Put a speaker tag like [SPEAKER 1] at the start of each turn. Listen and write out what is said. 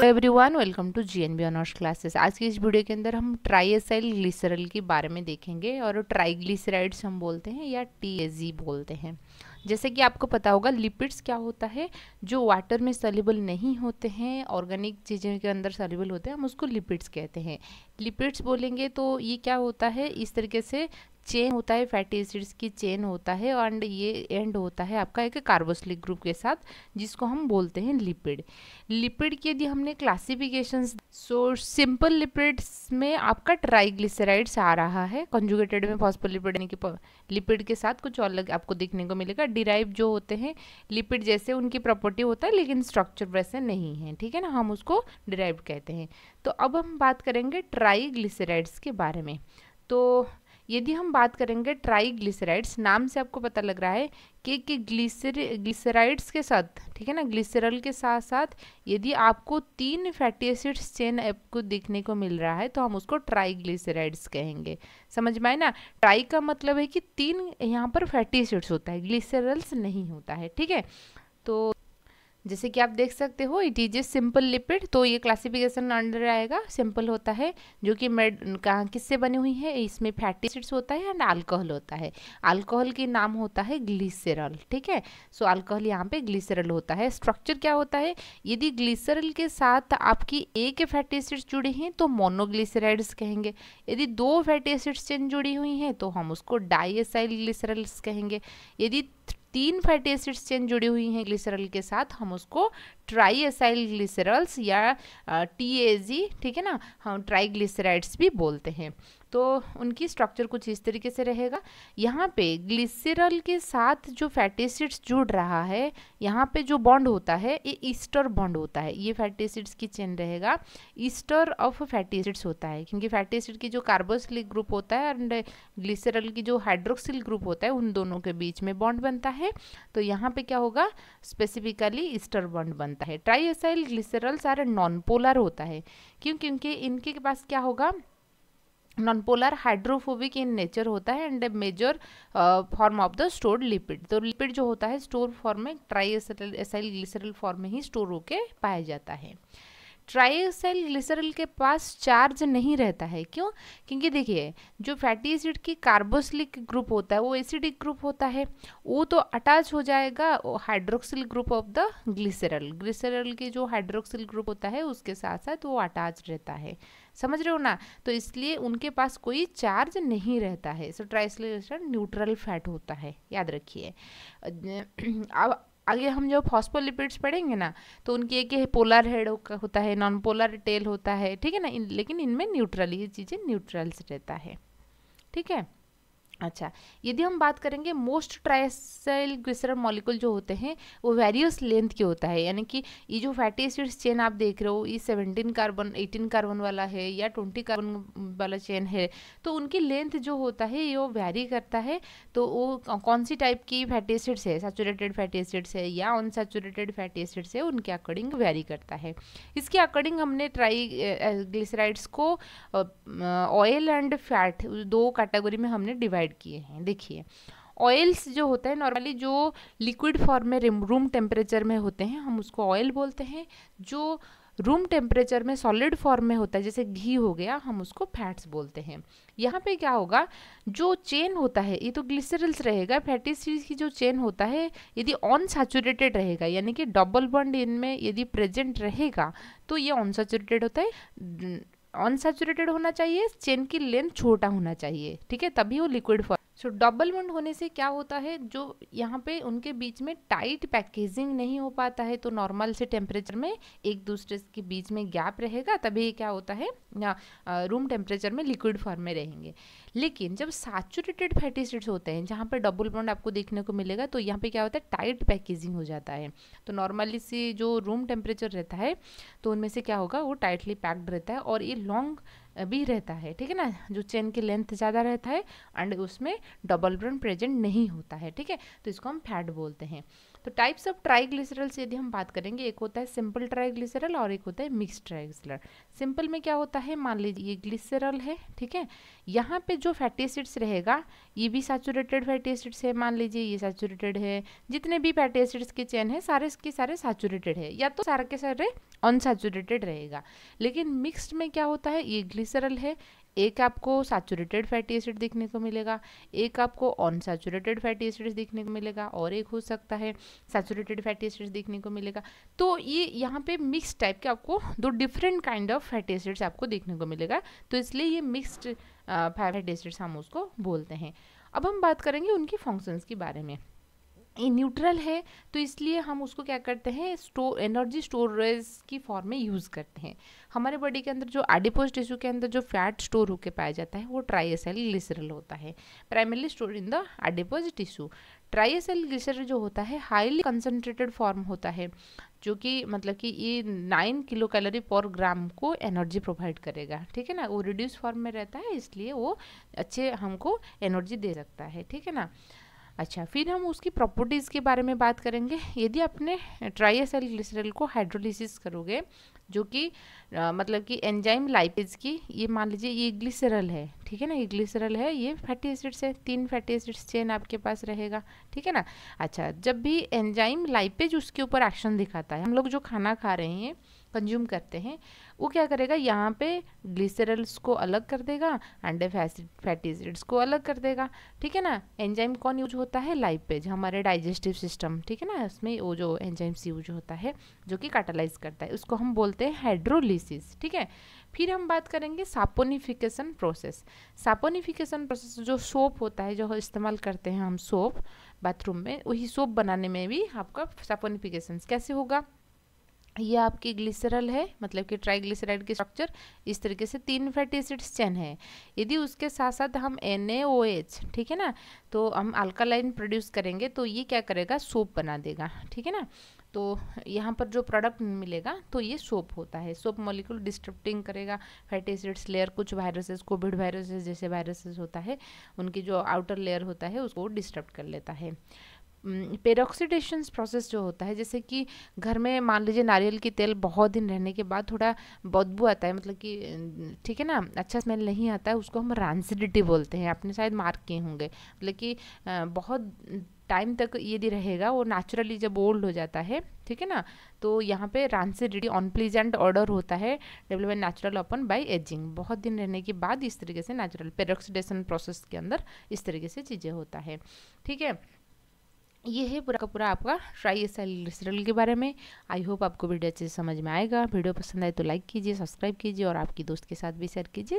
[SPEAKER 1] Everyone, welcome to GNB honours classes. आज की इस वीडियो के अंदर हम ट्राइएसाइल ग्लिसरॉल के बारे में देखेंगे और ट्राइग्लिसराइड्स हम बोलते हैं या टीएजी बोलते हैं। जैसे कि आपको पता होगा लिपिड्स क्या होता है, जो वाटर में सॉल्युबल नहीं होते हैं, ऑर्गेनिक चीज़ों के अंदर सॉल्युबल होते हैं, हम उसको लिपिड्स कहते हैं। लिपिड्स बोलेंगे तो ये क्या होता है, इस तरीके से चेन होता है, फैटी एसिड्स की चेन होता है एंड ये एंड होता है आपका एक कार्बोक्सिलिक ग्रुप के साथ, जिसको हम बोलते हैं लिपिड। लिपिड की यदि हमने क्लासिफिकेशंस, सो सिंपल लिपिड्स में आपका ट्राइग्लिसराइड्स आ रहा है, कंजुगेटेड में फॉस्फोलिपिड यानी कि लिपिड के साथ कुछ अलग आपको देखने को मिलेगा। डिराइव जो होते हैं लिपिड जैसे उनकी प्रॉपर्टी होता है, लेकिन स्ट्रक्चर वैसे नहीं है, ठीक है ना, हम उसको डिराइव कहते हैं। तो अब हम बात करेंगे ट्राइग्लिसराइड्स के बारे में। तो यदि हम बात करेंगे ट्राइग्लिसराइड्स, नाम से आपको पता लग रहा है कि ग्लिसराइड्स के साथ, ठीक है ना, ग्लिसरॉल के साथ साथ यदि आपको 3 फैटी एसिड्स चेन आपको देखने को मिल रहा है तो हम उसको ट्राइग्लिसराइड्स कहेंगे। समझ में आए ना, ट्राई का मतलब है कि 3 यहाँ पर फैटी एसिड्स होता है, ग्लिसरॉल्स नहीं होता है, ठीक है। तो जैसे कि आप देख सकते हो it is a simple lipid, तो ये क्लासिफिकेशन अंडर आएगा। सिंपल होता है जो कि कहाँ किससे बनी हुई है, इसमें फैटी एसिड्स होता है एंड अल्कोहल होता है। अल्कोहल की नाम होता है ग्लिसरॉल, ठीक है। सो अल्कोहल यहाँ पे ग्लिसरॉल होता है। स्ट्रक्चर क्या होता है, यदि ग्लिसरॉल के साथ आपकी एक फैटी एसिड्स जुड़ी हैं तो मोनोग्लिसराइड्स कहेंगे। यदि 2 फैटी एसिड्स चेन जुड़ी हुई हैं तो हम उसको डाइएसाइल ग्लिसरॉल्स कहेंगे। यदि 3 फैटी एसिड्स चेन जुड़ी हुई हैं ग्लिसरॉल के साथ हम उसको ट्राइएसाइल ग्लिसरॉल्स या टीएजी, ठीक है ना, हम ट्राइग्लिसराइड्स भी बोलते हैं। तो उनकी स्ट्रक्चर कुछ इस तरीके से रहेगा। यहाँ पे ग्लिसरॉल के साथ जो फैटी एसिड्स जुड़ रहा है, यहाँ पे जो बॉन्ड होता है ये ईस्टर बॉन्ड होता है। ये फैटी एसिड्स की चेन रहेगा, ईस्टर ऑफ फैटी एसिड्स होता है, क्योंकि फैटी एसिड की जो कार्बोक्सिलिक ग्रुप होता है एंड ग्लिसरॉल की जो हाइड्रोक्सिल ग्रुप होता है, उन दोनों के बीच में बॉन्ड बनता है। तो यहाँ पे क्या होगा, स्पेसिफिकली ईस्टर बॉन्ड बनता है। Triacyl glycerols are non polar होता है, क्योंकि इनके पास क्या होगा, non polar hydrophobic in nature होता है and major form of the stored lipid. तो लिपिड जो होता है स्टोर फॉर्म में ट्राइएसाइल ग्लिसरॉल फॉर्म में ही स्टोर होके पाया जाता है। ट्राइएसाइल ग्लिसरॉल के पास चार्ज नहीं रहता है, क्यों? क्योंकि देखिए जो फैटी एसिड की कार्बोक्सिलिक ग्रुप होता है वो एसिडिक ग्रुप होता है, वो तो अटैच हो जाएगा hydroxyl group of the glycerol. Glycerol की जो हाइड्रोक्सिल ग्रुप होता है उसके साथ साथ वो अटैच रहता है, समझ रहे हो ना। तो इसलिए उनके पास कोई चार्ज नहीं रहता है। सो ट्राइएसाइल न्यूट्रल फैट होता है, याद रखिए। अब आगे हम जो फॉस्फोलिपिड्स पढ़ेंगे ना, तो उनकी एक पोलर हेड होता है, नॉन पोलर टेल होता है, ठीक है ना, लेकिन इनमें न्यूट्रल, ये चीज़ें न्यूट्रल्स रहता है, ठीक है। अच्छा, यदि हम बात करेंगे मोस्ट ट्राइएसाइल ग्लिसरॉल मॉलिक्यूल जो होते हैं वो वेरियस लेंथ के होता है, यानी कि ये जो फैटी एसिड्स चेन आप देख रहे हो ये 17 कार्बन 18 कार्बन वाला है या 20 कार्बन वाला चेन है, तो उनकी लेंथ जो होता है ये वो वेरी करता है। तो वो कौन सी टाइप की फैटी एसिड्स है, सैचुरेटेड फैटी एसिड्स है या अनसैचुरेटेड फैटी एसिड्स है, उनके अकॉर्डिंग वेरी करता है। इसके अकॉर्डिंग हमने ट्राइग्लिसराइड्स को ऑयल एंड फैट 2 कैटेगरी में हमने डिवाइड किए हैं। देखिए ऑयल्स जो होते हैं नॉर्मली जो लिक्विड फॉर्म में रूम टेम्परेचर में होते हैं हम उसको ऑयल बोलते हैं। जो रूम टेम्परेचर में सॉलिड फॉर्म में होता है जैसे घी हो गया, हम उसको फैट्स बोलते हैं। यहाँ पे क्या होगा, जो चेन होता है ये तो ग्लिसरॉल्स रहेगा, फैटी एसिड्स की जो चेन होता है यदि अनसैचुरेटेड रहेगा, यानी कि डबल बॉन्ड इनमें यदि प्रेजेंट रहेगा तो ये अनसैचुरेटेड होता है। अनसैचुरेटेड होना चाहिए, चेन की लेंथ छोटा होना चाहिए, ठीक है, तभी वो लिक्विड फॉर्म। सो डबल बॉन्ड होने से क्या होता है, जो यहाँ पे उनके बीच में टाइट पैकेजिंग नहीं हो पाता है, तो नॉर्मल से टेम्परेचर में एक दूसरे के बीच में गैप रहेगा, तभी क्या होता है रूम टेम्परेचर में लिक्विड फॉर्म में रहेंगे। लेकिन जब सैचुरेटेड फैटी एसिड्स होते हैं जहाँ पे डबल बॉन्ड आपको देखने को मिलेगा, तो यहाँ पे क्या होता है, टाइट पैकेजिंग हो जाता है। तो नॉर्मली से जो रूम टेम्परेचर रहता है तो उनमें से क्या होगा, वो टाइटली पैक्ड रहता है और ये लॉन्ग भी रहता है, ठीक है ना, जो चेन की लेंथ ज़्यादा रहता है एंड उसमें डबल बॉन्ड प्रेजेंट नहीं होता है, ठीक है। तो इसको हम फैट बोलते हैं। तो टाइप्स ऑफ ट्राइग्लिसरल्स यदि हम बात करेंगे, एक होता है सिंपल ट्राइग्लिसरल और एक होता है मिक्स्ड ट्राइग्लिसरल। सिंपल में क्या होता है, मान लीजिए ये ग्लिसरल है, ठीक है, यहाँ पे जो फैटी एसिड्स रहेगा ये भी सैचुरेटेड फैटी एसिड्स है, मान लीजिए ये सैचुरेटेड है, जितने भी फैटी एसिड्स के चेन है सारे के सारे सैचुरेटेड है, या तो सारे के सारे अनसैचुरेटेड रहेगा। लेकिन मिक्स्ड में क्या होता है, ये ग्लिसरल है, एक आपको सैचुरेटेड फैटी एसिड देखने को मिलेगा, एक आपको अनसैचुरेटेड फैटी एसिड्स देखने को मिलेगा, और एक हो सकता है सैचुरेटेड फैटी एसिड्स देखने को मिलेगा। तो ये यहाँ पे मिक्स टाइप के आपको दो different kind of fatty acids आपको देखने को मिलेगा, तो इसलिए ये मिक्स्ड फैटी एसिड्स हम उसको बोलते हैं। अब हम बात करेंगे उनकी फंक्शंस के बारे में। ये न्यूट्रल है तो इसलिए हम उसको क्या करते हैं, एनर्जी स्टोरेज की फॉर्म में यूज़ करते हैं। हमारे बॉडी के अंदर जो एडिपोज टिश्यू के अंदर जो फैट स्टोर होकर पाया जाता है वो ट्राइएसाइल ग्लिसरल होता है, primarily store in the adipose tissue. Triacyl glycerol जो होता है हाईली कंसनट्रेटेड फॉर्म होता है, जो कि मतलब कि ये 9 किलो कैलोरी पर ग्राम को एनर्जी प्रोवाइड करेगा, ठीक है ना। वो रिड्यूस फॉर्म में रहता है इसलिए वो अच्छे हमको एनर्जी दे सकता है, ठीक है ना। अच्छा, फिर हम उसकी प्रॉपर्टीज़ के बारे में बात करेंगे। यदि अपने ट्राइएसाइल ग्लिसरल को हाइड्रोलिसिस करोगे, जो कि मतलब कि एंजाइम लाइपेज की, ये मान लीजिए ये ग्लिसरल है, ठीक है ना, ये ग्लिसरल है, ये फैटी एसिड्स है, 3 फैटी एसिड्स चेन आपके पास रहेगा, ठीक है ना। अच्छा, जब भी एंजाइम लाइपेज उसके ऊपर एक्शन दिखाता है, हम लोग जो खाना खा रहे हैं, कंज्यूम करते हैं, वो क्या करेगा, यहाँ पे ग्लिसरल्स को अलग कर देगा एंड फैटी एसिड्स को अलग कर देगा, ठीक है ना। एंजाइम कौन यूज होता है, लाइपेज, हमारे डाइजेस्टिव सिस्टम, ठीक है ना, उसमें वो जो एंजाइम्स यूज होता है जो कि कैटालाइज करता है, उसको हम बोलते हैं हाइड्रोलिसिस, ठीक है। फिर हम बात करेंगे सापोनिफिकेशन प्रोसेस। सापोनिफिकेशन प्रोसेस जो सोप होता है, जो इस्तेमाल करते हैं हम सोप बाथरूम में, वही सोप बनाने में भी आपका सापोनिफिकेशन कैसे होगा, ये आपकी ग्लिसरल है, मतलब कि ट्राइग्लिसराइड की स्ट्रक्चर इस तरीके से 3 फैटी एसिड्स चेन है। यदि उसके साथ साथ हम NaOH, ठीक है ना, तो हम अल्कालाइन प्रोड्यूस करेंगे तो ये क्या करेगा, सोप बना देगा, ठीक है ना। तो यहाँ पर जो प्रोडक्ट मिलेगा तो ये सोप होता है। सोप मॉलिक्यूल डिस्ट्रप्टिंग करेगा फैटी एसिड्स लेयर, कुछ वायरसेस, कोविड वायरसेस जैसे वायरसेस होता है, उनकी जो आउटर लेयर होता है उसको डिस्टर्ब कर लेता है। पेरोक्सीडेशन प्रोसेस जो होता है, जैसे कि घर में मान लीजिए नारियल की तेल बहुत दिन रहने के बाद थोड़ा बदबू आता है, मतलब कि ठीक है ना, अच्छा स्मेल नहीं आता है, उसको हम रांसिडिटी बोलते हैं, आपने शायद मार्क किए होंगे, मतलब कि बहुत टाइम तक यदि रहेगा, वो नेचुरली जब ओल्ड हो जाता है, ठीक है ना, तो यहाँ पे रांसिडिटी अनप्लीजेंट ऑर्डर होता है डेवलप नेचुरल अपन बाय एजिंग। बहुत दिन रहने के बाद इस तरीके से नेचुरल पेरोक्सीडेशन प्रोसेस के अंदर इस तरीके से चीज़ें होता है, ठीक है। ये है पूरा का पूरा आपका ट्राइएसाइल ग्लिसरल के बारे में। आई होप आपको वीडियो अच्छे से समझ में आएगा। वीडियो पसंद आए तो लाइक कीजिए, सब्सक्राइब कीजिए और आपकी दोस्त के साथ भी शेयर कीजिए।